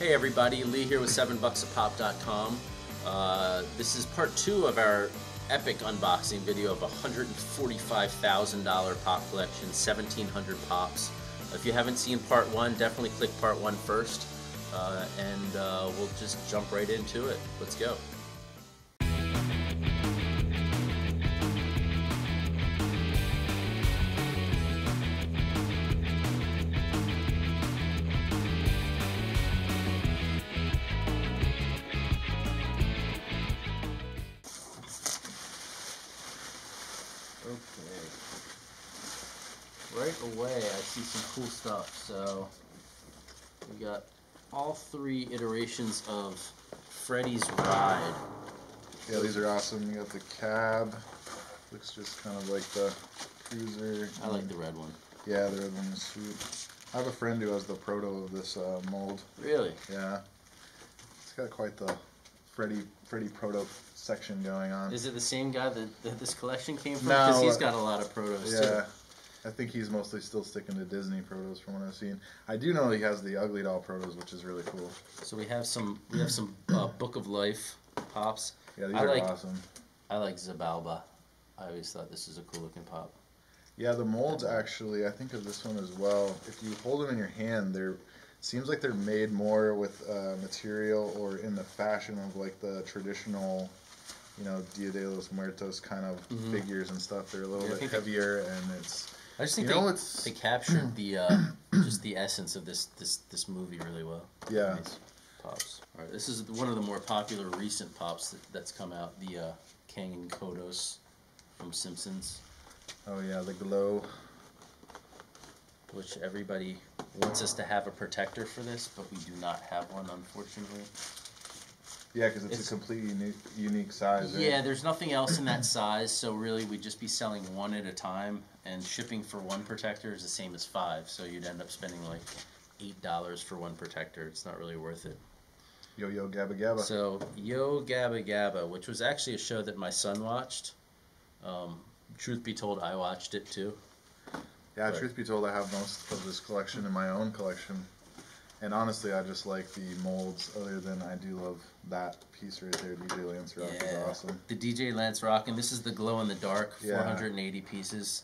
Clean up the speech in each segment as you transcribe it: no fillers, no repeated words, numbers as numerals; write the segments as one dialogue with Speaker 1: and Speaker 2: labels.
Speaker 1: Hey everybody, Lee here with 7bucksapop.com. This is part 2 of our epic unboxing video of a $145,000 pop collection, 1,700 pops. If you haven't seen part 1, definitely click part 1 first, and we'll just jump right into it. Let's go. Okay, right away I see some cool stuff. So we got all 3 iterations of Freddy's Ride.
Speaker 2: Yeah, these are awesome. You got the cab, looks just kind of like the cruiser.
Speaker 1: I like the red one.
Speaker 2: Yeah, the red one is sweet. I have a friend who has the proto of this mold.
Speaker 1: Really?
Speaker 2: Yeah, it's got quite the Freddy proto section going on.
Speaker 1: Is it the same guy that this collection came from?
Speaker 2: No,
Speaker 1: Because he's got a lot of protos too.
Speaker 2: Yeah, I think he's mostly still sticking to Disney protos from what I've seen. I do know he has the Ugly Doll protos, which is really cool.
Speaker 1: So we have some Book of Life pops.
Speaker 2: Yeah, these are awesome.
Speaker 1: I like Zabalba. I always thought this is a cool looking pop.
Speaker 2: Yeah, the molds actually, I think of this one as well. If you hold them in your hand, seems like they're made more with material or in the fashion of like the traditional, you know, Dia de los Muertos kind of figures and stuff. They're a little bit heavier, and it's.
Speaker 1: I just think they captured the just the essence of this movie really well.
Speaker 2: Yeah.
Speaker 1: Nice pops. All right, this is one of the more popular recent pops that's come out. The Kang and Kodos from Simpsons.
Speaker 2: Oh yeah, the glow.
Speaker 1: Which everybody wants us to have a protector for this, but we do not have one, unfortunately.
Speaker 2: Yeah, because it's a completely unique size, right?
Speaker 1: Yeah, there's nothing else in that size, so really we'd just be selling one at a time, and shipping for one protector is the same as 5, so you'd end up spending like $8 for one protector. It's not really worth it.
Speaker 2: Yo Yo Gabba Gabba.
Speaker 1: So, Yo Gabba Gabba, which was actually a show that my son watched. Truth be told, I watched it too.
Speaker 2: Yeah, truth be told, I have most of this collection in my own collection. And honestly, I just like the molds, other than I do love that piece right there. DJ Lance Rock is awesome.
Speaker 1: The DJ Lance Rock, and this is the glow-in-the-dark, 480 pieces.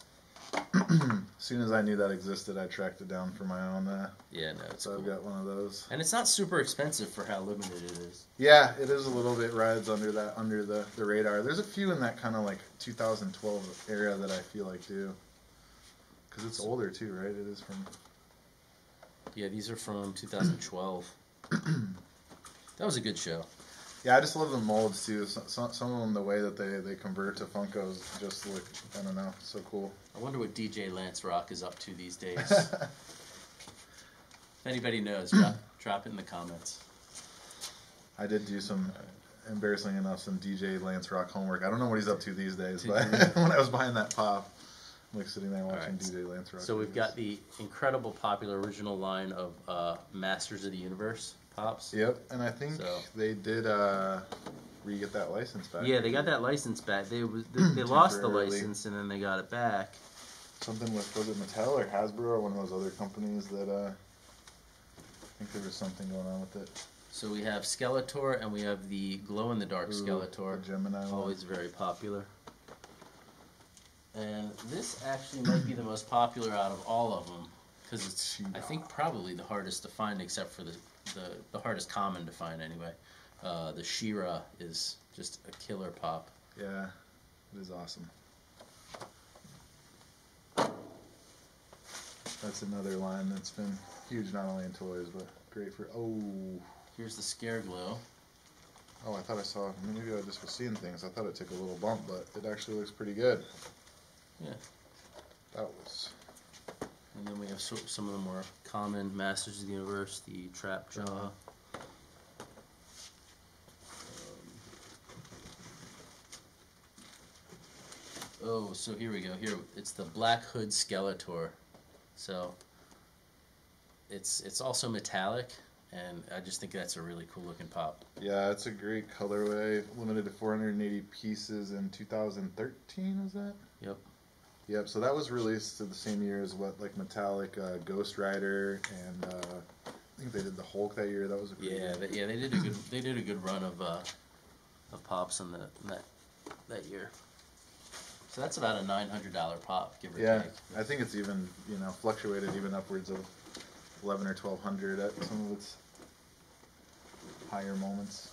Speaker 2: As soon as I knew that existed, I tracked it down for my own.
Speaker 1: Yeah, no, it's
Speaker 2: so
Speaker 1: cool.
Speaker 2: I've got one of those.
Speaker 1: And it's not super expensive for how limited it is.
Speaker 2: Yeah, it is a little bit rides under the radar. There's a few in that kind of like 2012 era that I feel like do. Because it's older too, right? It is from...
Speaker 1: Yeah, these are from 2012. That was a good show.
Speaker 2: Yeah, I just love the molds too. Some of them, the way that they convert to Funkos just look, I don't know, so cool.
Speaker 1: I wonder what DJ Lance Rock is up to these days. If anybody knows, drop it in the comments.
Speaker 2: I did do some, embarrassingly enough, some DJ Lance Rock homework. I don't know what he's up to these days, but when I was buying that pop, I'm like sitting there watching DJ Lance Rock.
Speaker 1: So we've got the incredible popular original line of Masters of the Universe pops.
Speaker 2: Yep, and I think they did re-get that license back.
Speaker 1: Yeah, they got that license back. They lost the license and then they got it back.
Speaker 2: Something with, was it Mattel or Hasbro or one of those other companies that I think there was something going on with it.
Speaker 1: So we have Skeletor and we have the glow-in-the-dark Skeletor.
Speaker 2: The Gemini one.
Speaker 1: Always very popular. And this actually might be the most popular out of all of them, because it's, I think, probably the hardest to find, except for the hardest common to find anyway. The She-Ra is just a killer pop.
Speaker 2: Yeah, it is awesome. That's another line that's been huge, not only in toys, but great for... Oh!
Speaker 1: Here's the Scareglow.
Speaker 2: Oh, I thought I saw... Maybe I just was seeing things. I thought it took a little bump, but it actually looks pretty good.
Speaker 1: Yeah.
Speaker 2: That was...
Speaker 1: And then we have some of the more common Masters of the Universe, the Trapjaw. Oh, so here we go. Here, it's the Black Hood Skeletor. So, it's also metallic, and I just think that's a really cool looking pop.
Speaker 2: Yeah, it's a great colorway. Limited to 480 pieces in 2013, is that?
Speaker 1: Yep.
Speaker 2: Yep, so that was released the same year as what, like Metallic, Ghost Rider, and think they did the Hulk that year. That was a pretty
Speaker 1: Yeah,
Speaker 2: good.
Speaker 1: they did a good run of pops in that year. So that's about a $900 pop, give or
Speaker 2: Yeah,
Speaker 1: take.
Speaker 2: I think it's even fluctuated even upwards of 11 or 1200 at some of its higher moments.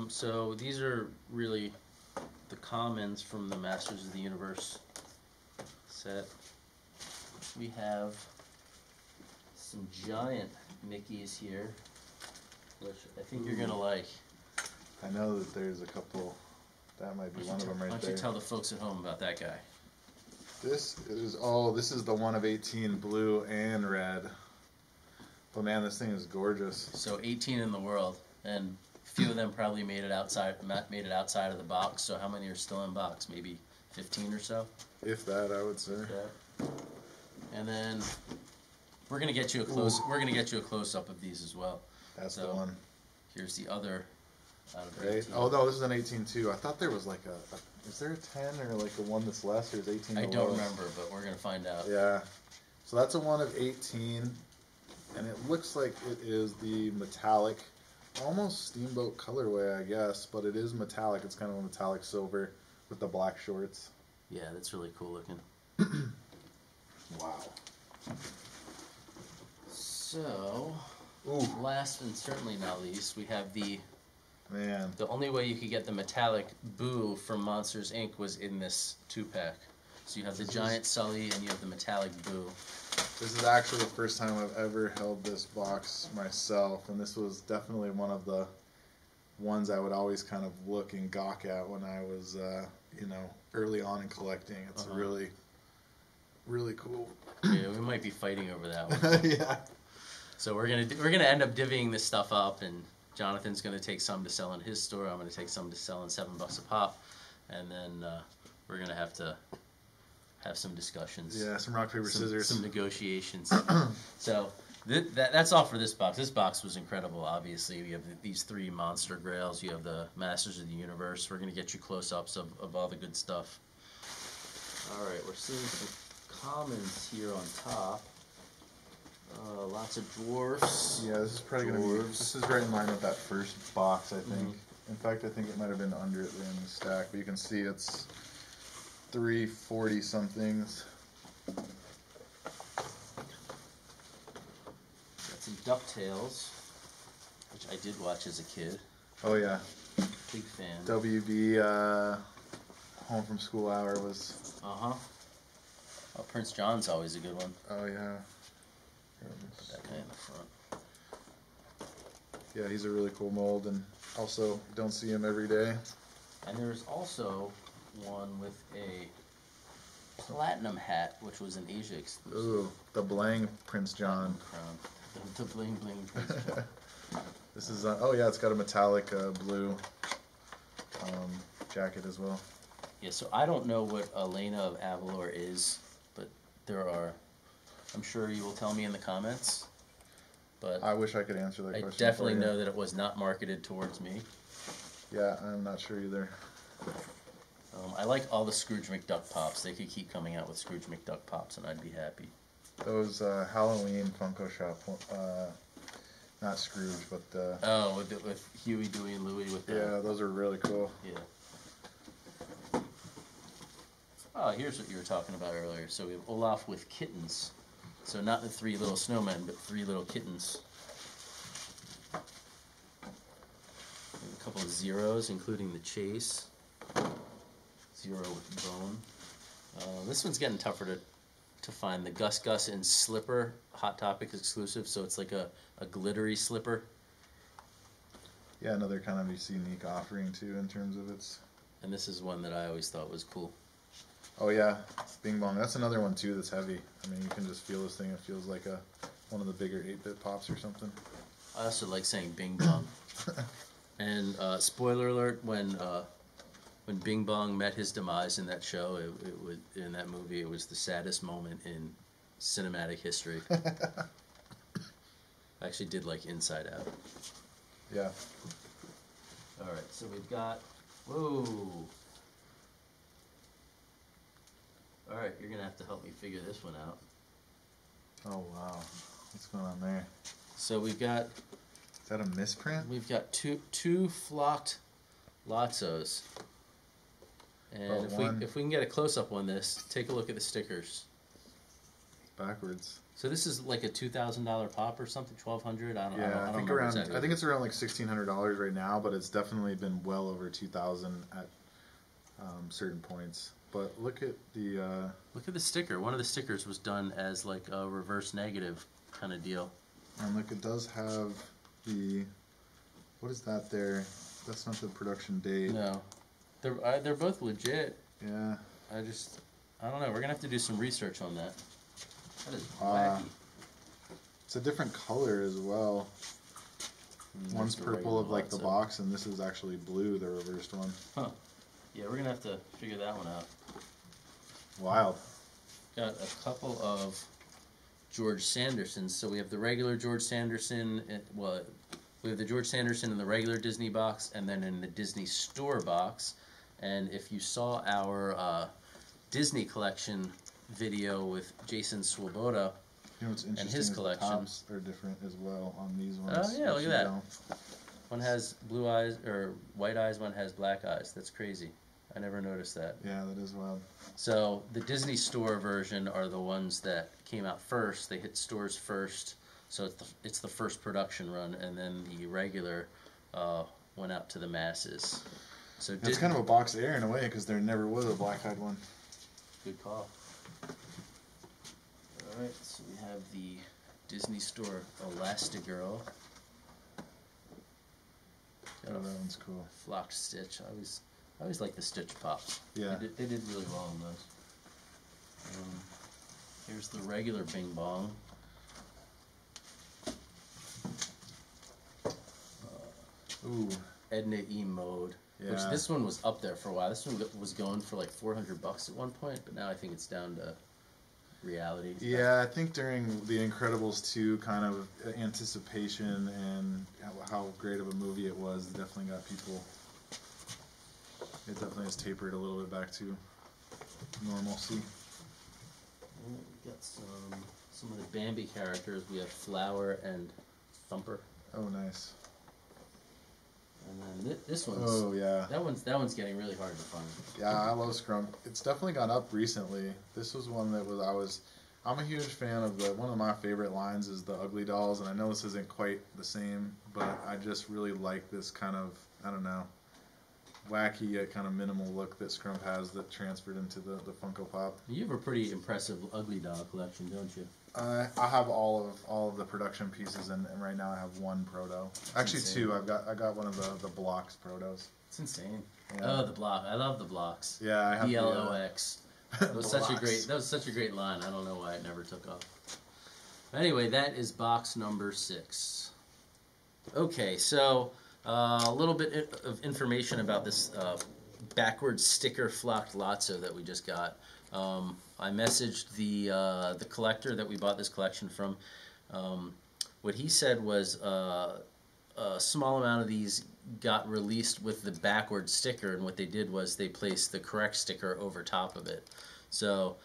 Speaker 1: So these are really the commons from the Masters of the Universe set. We have some giant Mickeys here, which I think you're gonna like.
Speaker 2: I know that there's a couple. That might be one of them right
Speaker 1: Why don't
Speaker 2: there.
Speaker 1: you tell the folks at home about that guy?
Speaker 2: This is the one of 18 blue and red. But man, this thing is gorgeous.
Speaker 1: So 18 in the world, and a few of them probably made it outside of the box. So how many are still in box? Maybe 15 or so.
Speaker 2: If that, I would say.
Speaker 1: Yeah. And then we're gonna get you a close. We're gonna get you a close up of these as well.
Speaker 2: That's
Speaker 1: So,
Speaker 2: the one.
Speaker 1: Here's the other. Out of
Speaker 2: Right?
Speaker 1: 18.
Speaker 2: Oh no, this is an 18 too. I thought there was like is there a 10 or like a one that's less, or is 18
Speaker 1: I
Speaker 2: the
Speaker 1: don't
Speaker 2: lowest?
Speaker 1: remember, but we're gonna find out.
Speaker 2: Yeah. So that's a one of 18, and it looks like it is the metallic, almost steamboat colorway, I guess, but it is metallic. It's kind of a metallic silver with the black shorts.
Speaker 1: Yeah, that's really cool looking.
Speaker 2: Wow.
Speaker 1: So,
Speaker 2: Ooh,
Speaker 1: last and certainly not least, we have the
Speaker 2: man.
Speaker 1: only way you could get the metallic Boo from Monsters Inc. was in this 2-pack. So you have the giant Sully and you have the metallic Boo.
Speaker 2: This is actually the first time I've ever held this box myself, and this was definitely one of the ones I would always kind of look and gawk at when I was, early on in collecting. It's really, really cool.
Speaker 1: Yeah, we might be fighting over that one.
Speaker 2: Yeah.
Speaker 1: So we're gonna end up divvying this stuff up, and Jonathan's gonna take some to sell in his store. I'm gonna take some to sell in $7 a pop, and then we're gonna have to have some discussions.
Speaker 2: Yeah, some rock, paper, scissors.
Speaker 1: Some negotiations. So that's all for this box. This box was incredible. Obviously, we have these 3 monster grails. You have the Masters of the Universe. We're gonna get you close-ups of all the good stuff. All right, we're seeing some commons here on top. Lots of dwarfs.
Speaker 2: Yeah, this is probably going to be, this is right in line with that first box, I think. In fact, I think it might have been under it there in the stack, but you can see it's 340 somethings.
Speaker 1: Got some DuckTales, which I did watch as a kid.
Speaker 2: Oh yeah,
Speaker 1: Big fan.
Speaker 2: WB Home from School Hour was.
Speaker 1: Oh, Prince John's always a good one.
Speaker 2: Oh yeah.
Speaker 1: Put that guy in the front.
Speaker 2: Yeah, he's a really cool mold, and also don't see him every day.
Speaker 1: And there's also one with a platinum hat, which was an Asia exclusive.
Speaker 2: Ooh, the Blang Prince John.
Speaker 1: Crown. The bling bling Prince John.
Speaker 2: This is oh yeah, it's got a metallic blue jacket as well.
Speaker 1: Yeah, so I don't know what Elena of Avalor is, but there are. I'm sure you will tell me in the comments. But
Speaker 2: I wish I could answer that
Speaker 1: I
Speaker 2: question.
Speaker 1: definitely know that it was not marketed towards me.
Speaker 2: Yeah, I'm not sure either.
Speaker 1: I like all the Scrooge McDuck pops. They could keep coming out with Scrooge McDuck pops, and I'd be happy.
Speaker 2: Those Halloween Funko Shop, not Scrooge, but
Speaker 1: Oh, with Huey, Dewey, and Louie with the...
Speaker 2: yeah, those are really cool.
Speaker 1: Yeah. Oh, here's what you were talking about earlier. So we have Olaf with kittens. So not the 3 little snowmen, but 3 little kittens. We have a couple of zeros, including the Chase. Zero with Bone. This one's getting tougher to find. The Gus Gus and Slipper Hot Topic exclusive, so it's like a glittery slipper.
Speaker 2: Yeah, another kind of unique offering too in terms of its.
Speaker 1: And this is one that I always thought was cool.
Speaker 2: Oh yeah, it's Bing Bong. That's another one too that's heavy. I mean, you can just feel this thing. It feels like one of the bigger 8-bit pops or something.
Speaker 1: I also like saying Bing Bong. And spoiler alert: when Bing Bong met his demise in that show, in that movie, it was the saddest moment in cinematic history. I actually did like Inside Out.
Speaker 2: Yeah.
Speaker 1: All right, so we've got. Whoa. All right, you're gonna have to help me figure this one out.
Speaker 2: Oh wow, what's going on there?
Speaker 1: So we've got
Speaker 2: Is that a misprint?
Speaker 1: two flocked Latzos. And if we can get a close up on this, take a look at the stickers.
Speaker 2: Backwards.
Speaker 1: So this is like a $2,000 pop or something, $1,200. I don't
Speaker 2: think
Speaker 1: remember
Speaker 2: around.
Speaker 1: exactly.
Speaker 2: I think it's around like $1,600 right now, but it's definitely been well over $2,000 at certain points. But look at the
Speaker 1: sticker. One of the stickers was done as like a reverse negative kind of deal.
Speaker 2: And look, it does have the. What is that there? That's not the production date.
Speaker 1: No, they're both legit.
Speaker 2: Yeah.
Speaker 1: I don't know. We're gonna have to do some research on that. That is wacky.
Speaker 2: It's a different color as well. One's purple of like the box, and this is actually blue, the reversed one.
Speaker 1: Huh. Yeah, we're gonna have to figure that one out.
Speaker 2: Wild.
Speaker 1: Got a couple of George Sandersons. So we have the regular George Sanderson. We have the George Sanderson in the regular Disney box, and then in the Disney Store box. And if you saw our Disney collection video with Jason Swoboda,
Speaker 2: you know what's interesting
Speaker 1: and his collection.
Speaker 2: The tops are different as well on these ones.
Speaker 1: Oh yeah, look at that. One has blue eyes or white eyes. One has black eyes. That's crazy. I never noticed that.
Speaker 2: Yeah, that is wild.
Speaker 1: So the Disney Store version are the ones that came out first. They hit stores first, so it's the first production run, and then the regular went out to the masses. So
Speaker 2: it's kind of a box air in a way because there never was a black-eyed one.
Speaker 1: Good call. All right, so we have the Disney Store Elastigirl.
Speaker 2: Oh, that one's cool.
Speaker 1: Flocked Stitch. I always like the Stitch pops.
Speaker 2: Yeah.
Speaker 1: They did really well on those. Here's the regular Bing Bong.
Speaker 2: Ooh.
Speaker 1: Edna E Mode.
Speaker 2: Yeah.
Speaker 1: Which this one was up there for a while. This one was going for like $400 at one point, but now I think it's down to reality.
Speaker 2: Yeah, I think during The Incredibles 2 kind of anticipation and how great of a movie it was, it definitely got people. It definitely has tapered a little bit back to normalcy.
Speaker 1: And we got some of the Bambi characters. We have Flower and Thumper.
Speaker 2: Oh, nice.
Speaker 1: And then this one's.
Speaker 2: Oh yeah.
Speaker 1: That one's getting really hard to find.
Speaker 2: Yeah, I love Scrunk. It's definitely gone up recently. This was one that I'm a huge fan of one of my favorite lines is the Ugly Dolls, and I know this isn't quite the same, but I just really like this kind of, I don't know, wacky yet kind of minimal look that Scrump has that transferred into the Funko Pop.
Speaker 1: You have a pretty impressive Ugly Doll collection, don't you?
Speaker 2: I have all of the production pieces, and right now I have one proto. Actually, two. I got one of the blocks protos.
Speaker 1: It's insane.
Speaker 2: Yeah.
Speaker 1: Oh, the block! I love the blocks.
Speaker 2: Yeah, I have
Speaker 1: BLOX. That was such a great line. I don't know why it never took off. But anyway, that is box number 6. Okay, so a little bit of information about this backwards sticker flocked Lotso that we just got. I messaged the collector that we bought this collection from. What he said was a small amount of these got released with the backward sticker, and what they did was they placed the correct sticker over top of it. So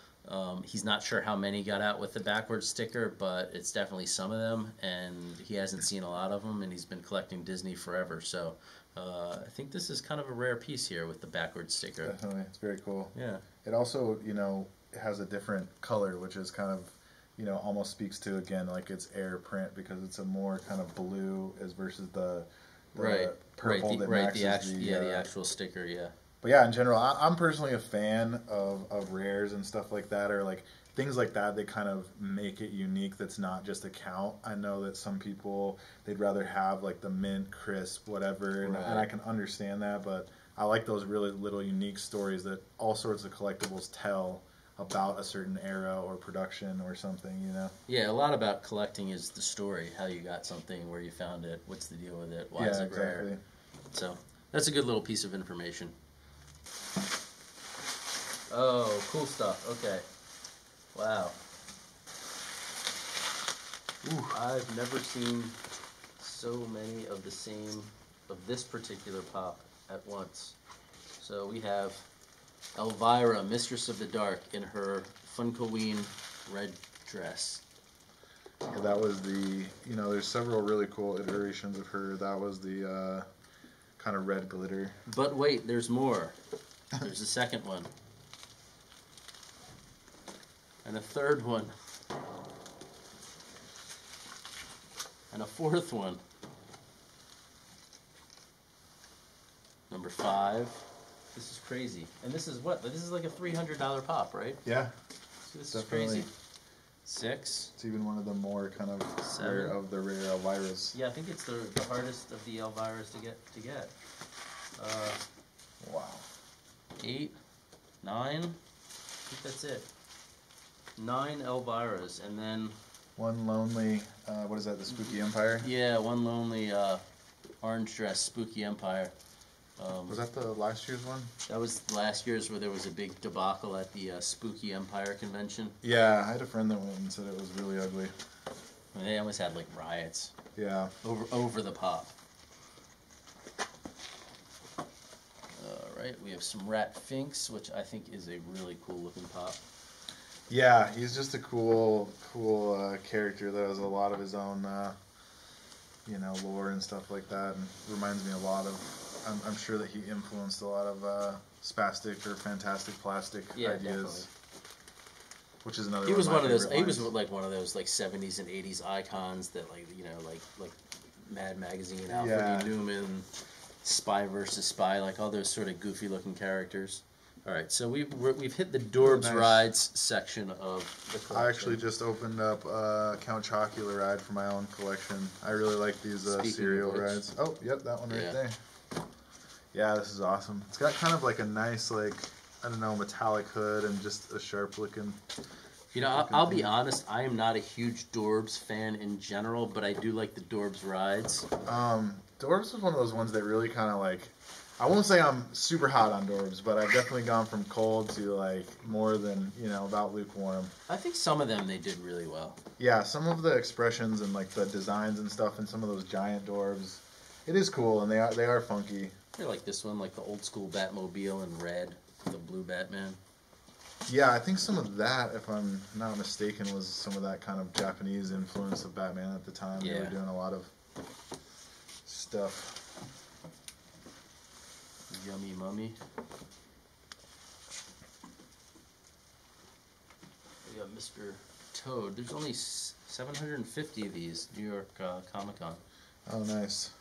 Speaker 1: he's not sure how many got out with the backward sticker, but it's definitely some of them, and he hasn't seen a lot of them, and he's been collecting Disney forever. So I think this is kind of a rare piece here with the backward sticker.
Speaker 2: Definitely, it's very cool.
Speaker 1: Yeah.
Speaker 2: It also, it has a different color, which is kind of, almost speaks to, again, like its air print, because it's a more kind of blue as versus the purple that matches
Speaker 1: the actual sticker, yeah.
Speaker 2: But yeah, in general, I'm personally a fan of rares and stuff like that, or like things like that. They kind of make it unique. That's not just a count. I know that some people, they'd rather have like the mint, crisp, whatever, and I can understand that. But I like those really little unique stories that all sorts of collectibles tell about a certain era or production or something,
Speaker 1: Yeah, a lot about collecting is the story, how you got something, where you found it, what's the deal with it, why is it rare. So that's a good little piece of information. Oh, cool stuff. Okay. Wow. Ooh, I've never seen so many of this particular pop at once. So we have Elvira, Mistress of the Dark, in her Funkoween red dress.
Speaker 2: Yeah, that was the, there's several really cool iterations of her. That was the kind of red glitter.
Speaker 1: But wait, there's more. There's a second one. And a third one. And a fourth one. Number 5. This is crazy. And this is what? This is like a $300 pop, right?
Speaker 2: Yeah.
Speaker 1: So this
Speaker 2: Definitely.
Speaker 1: is crazy. 6.
Speaker 2: It's even one of the more kind of
Speaker 1: 7.
Speaker 2: rare of the rare Elvira's.
Speaker 1: Yeah, I think it's the hardest of the Elvira's to get.
Speaker 2: Wow.
Speaker 1: 8, 9. I think that's it. 9 Elvira's, and then
Speaker 2: One lonely, what is that, the Spooky Empire?
Speaker 1: yeah, one lonely orange dress Spooky Empire.
Speaker 2: Was that the last year's one?
Speaker 1: That was last year's where there was a big debacle at the Spooky Empire convention.
Speaker 2: Yeah, I had a friend that went and said it was really ugly.
Speaker 1: I mean, they almost had like riots
Speaker 2: Yeah.
Speaker 1: over the pop. All right, we have some Rat Finks, which I think is a really cool looking pop.
Speaker 2: Yeah, he's just a cool character that has a lot of his own, lore and stuff like that, and reminds me a lot of. I'm sure that he influenced a lot of spastic or fantastic plastic
Speaker 1: Yeah,
Speaker 2: ideas,
Speaker 1: definitely.
Speaker 2: which is another.
Speaker 1: He was
Speaker 2: one
Speaker 1: one of those.
Speaker 2: favorite
Speaker 1: He was
Speaker 2: lines.
Speaker 1: like one of those like 70s and 80s icons that like Mad Magazine, Alfred
Speaker 2: Yeah.
Speaker 1: E. Newman, Spy versus Spy, like all those sort of goofy looking characters. All right, so we've hit the Dorbs
Speaker 2: Nice.
Speaker 1: Rides section of the collection.
Speaker 2: I actually just opened up Count Chocula ride for my own collection. I really like these
Speaker 1: Speaking of
Speaker 2: cereal
Speaker 1: which.
Speaker 2: rides. Oh, yep, that one right
Speaker 1: Yeah.
Speaker 2: there. Yeah, this is awesome. It's got kind of like a nice, metallic hood and just a sharp looking.
Speaker 1: You know, I'll be honest. I am not a huge Dorbs fan in general, but I do like the Dorbs Rides.
Speaker 2: Dorbs was one of those ones that really kind of like. I won't say I'm super hot on Dorbs, but I've definitely gone from cold to like more than about lukewarm.
Speaker 1: I think some of them they did really well.
Speaker 2: Yeah, some of the expressions and like the designs and stuff, and some of those giant Dorbs, it is cool and they are funky.
Speaker 1: I like this one, like the old school Batmobile in red, the blue Batman.
Speaker 2: Yeah, I think some of that, if I'm not mistaken, was some of that kind of Japanese influence of Batman at the time. They were
Speaker 1: Yeah.
Speaker 2: doing a lot of stuff.
Speaker 1: Yummy Mummy. We got Mr. Toad. There's only 750 of these, New York Comic Con.
Speaker 2: Oh, nice.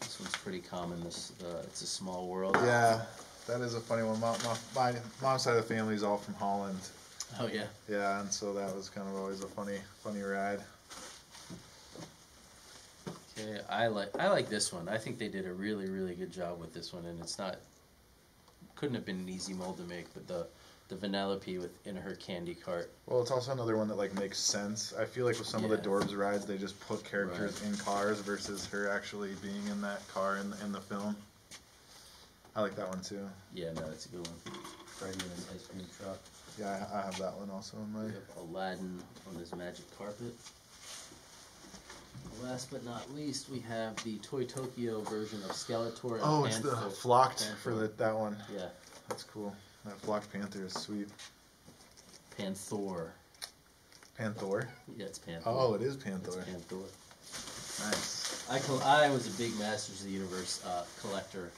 Speaker 1: This one's pretty common. It's a Small World.
Speaker 2: Yeah, that is a funny one. My mom's side of the family is all from Holland.
Speaker 1: Oh yeah.
Speaker 2: Yeah, and so that was kind of always a funny ride.
Speaker 1: Okay, I like this one. I think they did a really, really good job with this one, and couldn't have been an easy mold to make, but the Vanellope in her candy cart.
Speaker 2: Well, it's also another one that like makes sense. I feel like with some of the
Speaker 1: Yeah.
Speaker 2: Dorbs rides, they just put characters in cars versus her actually being in that car in the film. I like that one too.
Speaker 1: Yeah, no, that's a good one. Freddy in his ice cream truck.
Speaker 2: Yeah, I have that one also in my.
Speaker 1: We have Aladdin on his magic carpet. Last but not least, we have the Toy Tokyo version of Skeletor and
Speaker 2: Oh, it's the
Speaker 1: Panther.
Speaker 2: flocked for that one.
Speaker 1: Yeah,
Speaker 2: That's cool. That flocked panther is sweet.
Speaker 1: Panther.
Speaker 2: Panther.
Speaker 1: Yeah, it's Panther.
Speaker 2: Oh, it is
Speaker 1: It's
Speaker 2: Panther.
Speaker 1: Panther.
Speaker 2: Nice.
Speaker 1: I was a big Masters of the Universe collector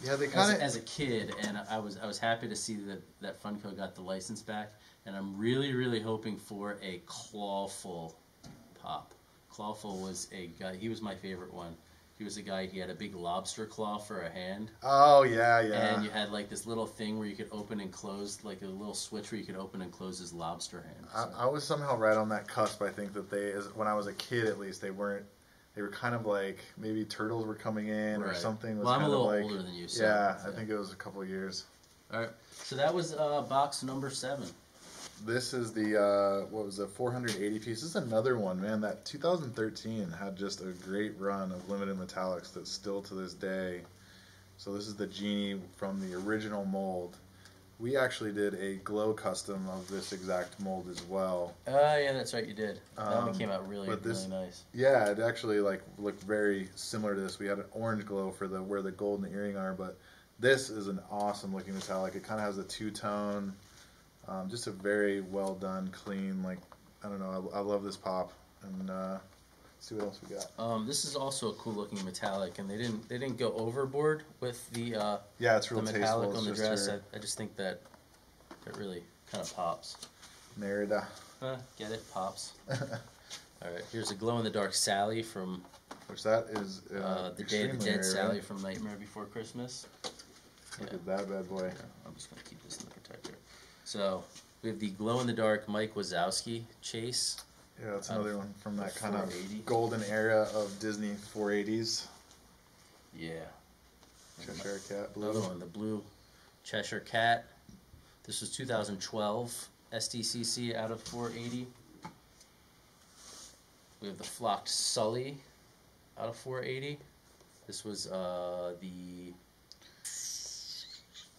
Speaker 2: Yeah, they kind
Speaker 1: as
Speaker 2: of.
Speaker 1: a kid, and I was happy to see that Funko got the license back, and I'm really, really hoping for a Clawful pop. Clawful was a guy. He was my favorite one. He was a guy. He had a big lobster claw for a hand.
Speaker 2: Oh yeah.
Speaker 1: And you had like this little thing where you could open and close, like a little switch where you could open and close his lobster hand. So,
Speaker 2: I was somehow right on that cusp. I think that when I was a kid at least, they weren't. They were kind of like maybe turtles were coming in or
Speaker 1: Right.
Speaker 2: something. Was
Speaker 1: Well, I'm a
Speaker 2: kind
Speaker 1: little
Speaker 2: of like,
Speaker 1: older than you, so,
Speaker 2: yeah,
Speaker 1: yeah.
Speaker 2: I think it was a couple of years.
Speaker 1: all right. So that was box number 7.
Speaker 2: This is the what was it, 480 piece. This is another one, man. That 2013 had just a great run of limited metallics that still to this day. So this is the Genie from the original mold. We actually did a glow custom of this exact mold as well.
Speaker 1: Oh yeah, that's right, you did. That one came out really,
Speaker 2: but this-
Speaker 1: really nice.
Speaker 2: Yeah, it actually like looked very similar to this. We had an orange glow for where the gold and the earring are, but this is an awesome looking metallic. It kind of has a two-tone Just a very well done, clean. Like, I don't know. I love this pop. And let's see what else we got.
Speaker 1: This is also a cool looking metallic, and they didn't go overboard with the
Speaker 2: yeah, it's real
Speaker 1: the
Speaker 2: tasteful.
Speaker 1: metallic
Speaker 2: It's
Speaker 1: on the
Speaker 2: just
Speaker 1: dress.
Speaker 2: her
Speaker 1: I just think that it really kind of pops.
Speaker 2: Merida.
Speaker 1: Get it? Pops. All right, here's a glow in the dark Sally from
Speaker 2: Which that is
Speaker 1: the Day of the
Speaker 2: extremely
Speaker 1: Dead
Speaker 2: rare,
Speaker 1: Sally
Speaker 2: right?
Speaker 1: from Nightmare Before Christmas.
Speaker 2: Look at that bad boy.
Speaker 1: I'm just gonna keep this in the protector. So we have the glow in the dark Mike Wazowski chase.
Speaker 2: Yeah, that's another one from that kind of
Speaker 1: 480.
Speaker 2: golden era of Disney 480s.
Speaker 1: Yeah.
Speaker 2: Cheshire Cat blue.
Speaker 1: Another one, the blue Cheshire Cat. This was 2012 SDCC out of 480. We have the flocked Sully out of 480. This was the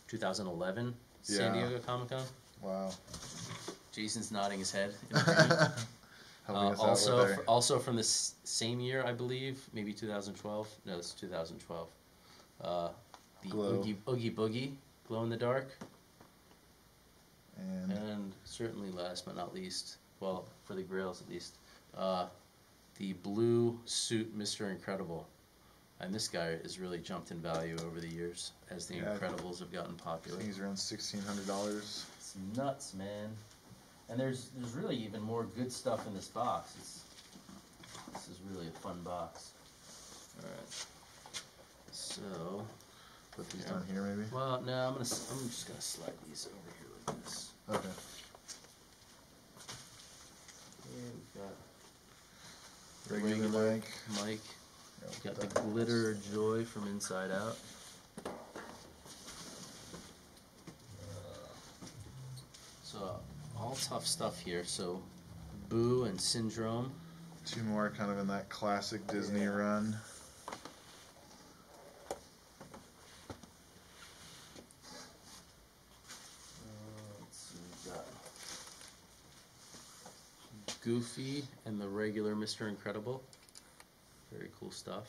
Speaker 1: 2011 San
Speaker 2: Yeah.
Speaker 1: Diego Comic-Con.
Speaker 2: Wow.
Speaker 1: Jason's nodding his head. In agreement.
Speaker 2: Helping us out with our-
Speaker 1: Also from this same year, I believe, maybe 2012. No, it's 2012. The
Speaker 2: Glow.
Speaker 1: Oogie Boogie, glow in the dark,
Speaker 2: and
Speaker 1: certainly last but not least, well, for the grails at least, the blue suit Mr. Incredible. And this guy has really jumped in value over the years as the
Speaker 2: Yeah.
Speaker 1: Incredibles have gotten
Speaker 2: I
Speaker 1: popular.
Speaker 2: think he's around $1,600.
Speaker 1: It's nuts, man. And there's really even more good stuff in this box. This is really a fun box. All right. So,
Speaker 2: Put these down here, maybe.
Speaker 1: well, no, I'm just gonna slide these over here like this.
Speaker 2: Okay.
Speaker 1: Here we've got
Speaker 2: Regular Mike.
Speaker 1: Mike.
Speaker 2: Yeah, we'll
Speaker 1: Got
Speaker 2: put
Speaker 1: the
Speaker 2: that-
Speaker 1: glitter joy from Inside Out. So all tough stuff here. So Boo and Syndrome.
Speaker 2: Two more kind of in that classic Disney
Speaker 1: Yeah.
Speaker 2: run.
Speaker 1: Let's see, we've got Goofy and the regular Mr. Incredible. Very cool stuff.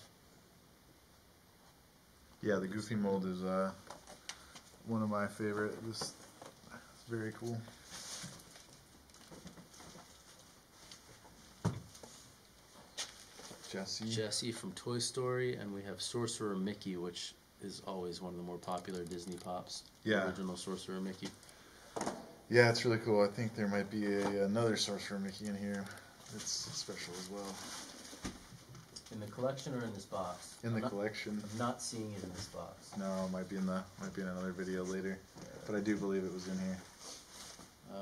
Speaker 2: Yeah, the Goofy mold is one of my favorite. This is very cool.
Speaker 1: Jessie from Toy Story, and we have Sorcerer Mickey, which is always one of the more popular Disney pops.
Speaker 2: Yeah.
Speaker 1: The original Sorcerer Mickey.
Speaker 2: Yeah, it's really cool. I think there might be another Sorcerer Mickey in here. It's special as well.
Speaker 1: In the collection or in this box?
Speaker 2: In the
Speaker 1: I'm not-
Speaker 2: collection.
Speaker 1: I'm not seeing it in this box.
Speaker 2: No, it might be in another video later. But I do believe it was in here.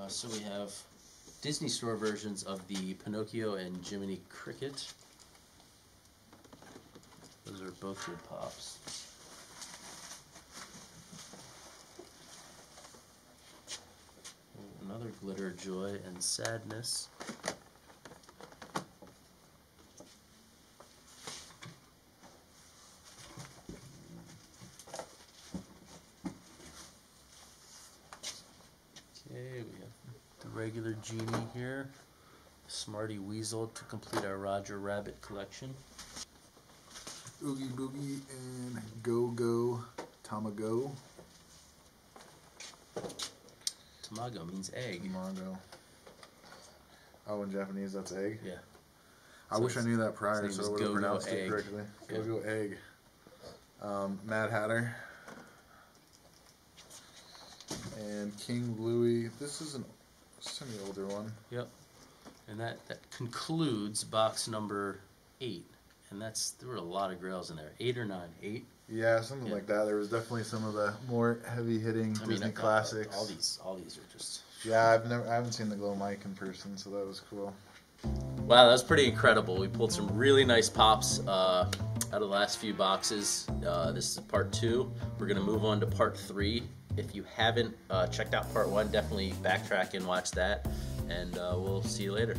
Speaker 1: So we have Disney Store versions of the Pinocchio and Jiminy Cricket. Those are both good pops. Another Glitter Joy and Sadness. Okay, we have the regular Genie here. Smarty Weasel to complete our Roger Rabbit collection.
Speaker 2: Oogie Boogie and Go Go Tamago.
Speaker 1: Tamago means egg.
Speaker 2: Tamago. Oh, in Japanese that's egg?
Speaker 1: Yeah.
Speaker 2: I
Speaker 1: So
Speaker 2: wish I
Speaker 1: his-
Speaker 2: knew that prior
Speaker 1: his
Speaker 2: so
Speaker 1: name
Speaker 2: I
Speaker 1: is
Speaker 2: would have
Speaker 1: Go-Go
Speaker 2: pronounced it
Speaker 1: Egg.
Speaker 2: correctly.
Speaker 1: Yeah.
Speaker 2: Go Go Egg. Mad Hatter. And King Louie. This is a semi-older one.
Speaker 1: Yep. And that concludes box number 8. And there were a lot of grails in there. 8 or 9? 8?
Speaker 2: Yeah, something
Speaker 1: Yeah.
Speaker 2: like that. There was definitely some of the more heavy-hitting Disney
Speaker 1: I've got
Speaker 2: classics.
Speaker 1: all these are just.
Speaker 2: Yeah, I haven't seen the Glow Mike in person, so that was cool.
Speaker 1: Wow, that was pretty incredible. We pulled some really nice pops out of the last few boxes. This is part 2. We're going to move on to part 3. If you haven't checked out part 1, definitely backtrack and watch that. And we'll see you later.